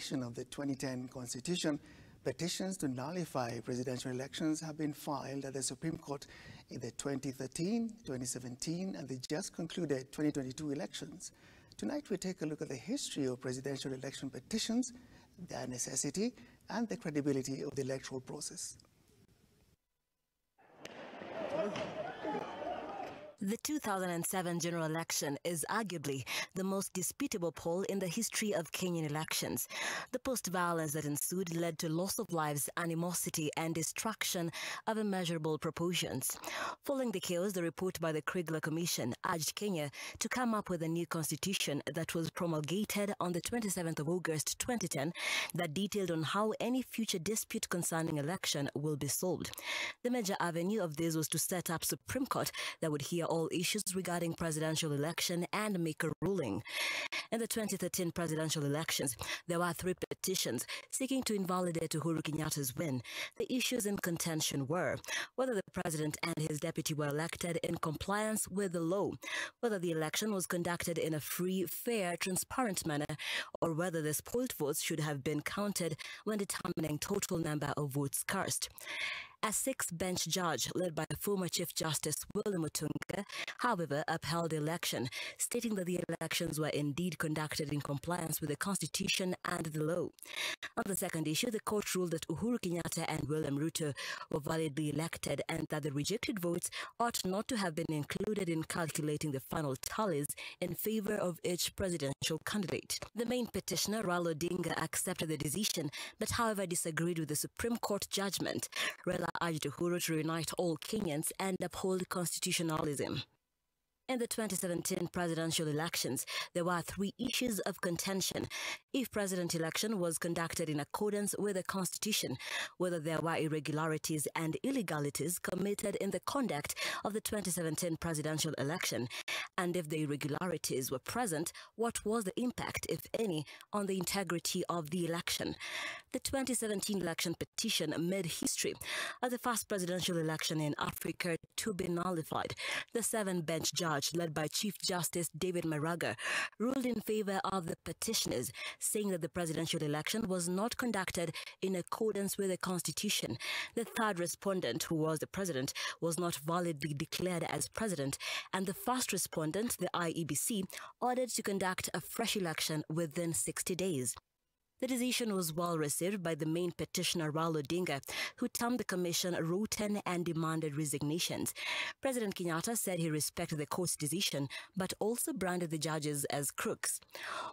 violation of the 2010 Constitution, petitions to nullify presidential elections have been filed at the Supreme Court in the 2013, 2017, and the just concluded 2022 elections. Tonight, we take a look at the history of presidential election petitions, their necessity, and the credibility of the electoral process. The 2007 general election is arguably the most disputable poll in the history of Kenyan elections. The post-violence that ensued led to loss of lives, animosity, and destruction of immeasurable proportions. Following the chaos, the report by the Kriegler Commission urged Kenya to come up with a new constitution that was promulgated on the 27th of August 2010 that detailed on how any future dispute concerning election will be solved. The major avenue of this was to set up Supreme Court that would hear all issues regarding presidential election and make a ruling. In the 2013 presidential elections, there were 3 petitions seeking to invalidate Uhuru Kenyatta's win. The issues in contention were whether the president and his deputy were elected in compliance with the law, whether the election was conducted in a free, fair, transparent manner, or whether the spoiled votes should have been counted when determining total number of votes cast. A 6-bench judge led by former Chief Justice William Mutunga, however, upheld the election, stating that the elections were indeed conducted in compliance with the Constitution and the law. On the second issue, the court ruled that Uhuru Kenyatta and William Ruto were validly elected and that the rejected votes ought not to have been included in calculating the final tallies in favor of each presidential candidate. The main petitioner, Raila Odinga, accepted the decision, but however disagreed with the Supreme Court judgment. Raila urged Uhuru to reunite all Kenyans and uphold constitutionalism. In the 2017 presidential elections, there were 3 issues of contention. If presidential election was conducted in accordance with the Constitution, whether there were irregularities and illegalities committed in the conduct of the 2017 presidential election, and if the irregularities were present, what was the impact, if any, on the integrity of the election? The 2017 election petition made history as the first presidential election in Africa to be nullified. The 7-bench judge, led by Chief Justice David Maraga, ruled in favor of the petitioners, saying that the presidential election was not conducted in accordance with the Constitution. The 3rd respondent, who was the president, was not validly declared as president, and the 1st respondent, the IEBC, ordered to conduct a fresh election within 60 days. The decision was well received by the main petitioner, Raila Odinga, who termed the commission rotten and demanded resignations. President Kenyatta said he respected the court's decision, but also branded the judges as crooks.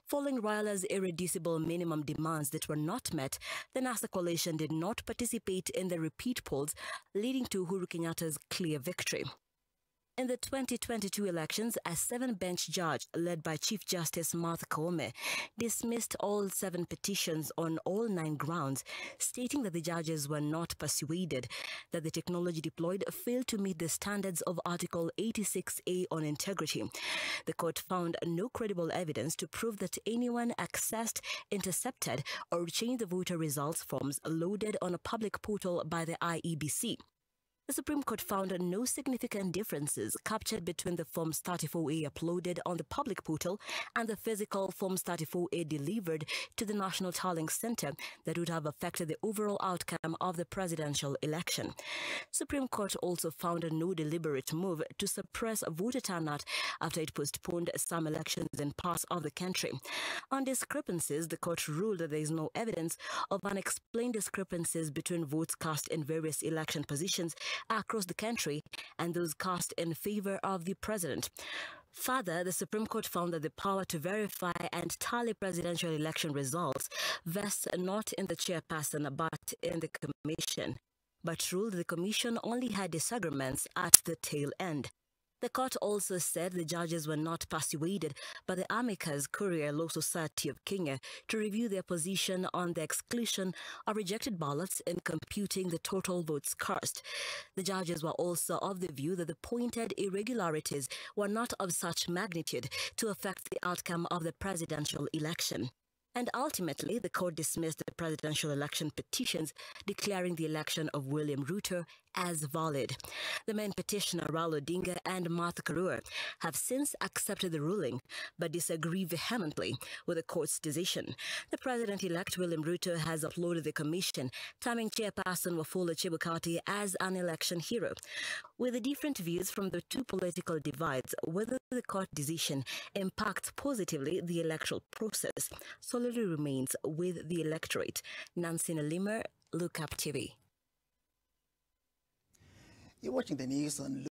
Following Raila's irreducible minimum demands that were not met, the NASA coalition did not participate in the repeat polls, leading to Uhuru Kenyatta's clear victory. In the 2022 elections, a 7-bench judge led by Chief Justice Martha Koome dismissed all 7 petitions on all 9 grounds, stating that the judges were not persuaded that the technology deployed failed to meet the standards of Article 86A on integrity. The court found no credible evidence to prove that anyone accessed, intercepted, or changed the voter results forms loaded on a public portal by the IEBC. The Supreme Court found no significant differences captured between the Forms 34A uploaded on the public portal and the physical Forms 34A delivered to the National Tallying Center that would have affected the overall outcome of the presidential election. Supreme Court also found no deliberate move to suppress voter turnout after it postponed some elections in parts of the country. On discrepancies, the court ruled that there is no evidence of unexplained discrepancies between votes cast in various election positions across the country and those cast in favor of the president. Further, the Supreme Court found that the power to verify and tally presidential election results vests not in the chairperson but in the commission, but ruled the commission only had disagreements at the tail end. The court also said the judges were not persuaded by the Amicus Courier Law Society of Kenya to review their position on the exclusion of rejected ballots in computing the total votes cast. The judges were also of the view that the pointed irregularities were not of such magnitude to affect the outcome of the presidential election. And ultimately, the court dismissed the presidential election petitions, declaring the election of William Ruto as valid. The main petitioner, Raul Odinga and Martha Karua, have since accepted the ruling but disagree vehemently with the court's decision. The president-elect William Ruto has applauded the commission, terming chairperson Wafula Chebukati as an election hero. With the different views from the two political divides, whether the court decision impacts positively the electoral process solely remains with the electorate. Nancy Nalimer, Look Up TV. You're watching the news on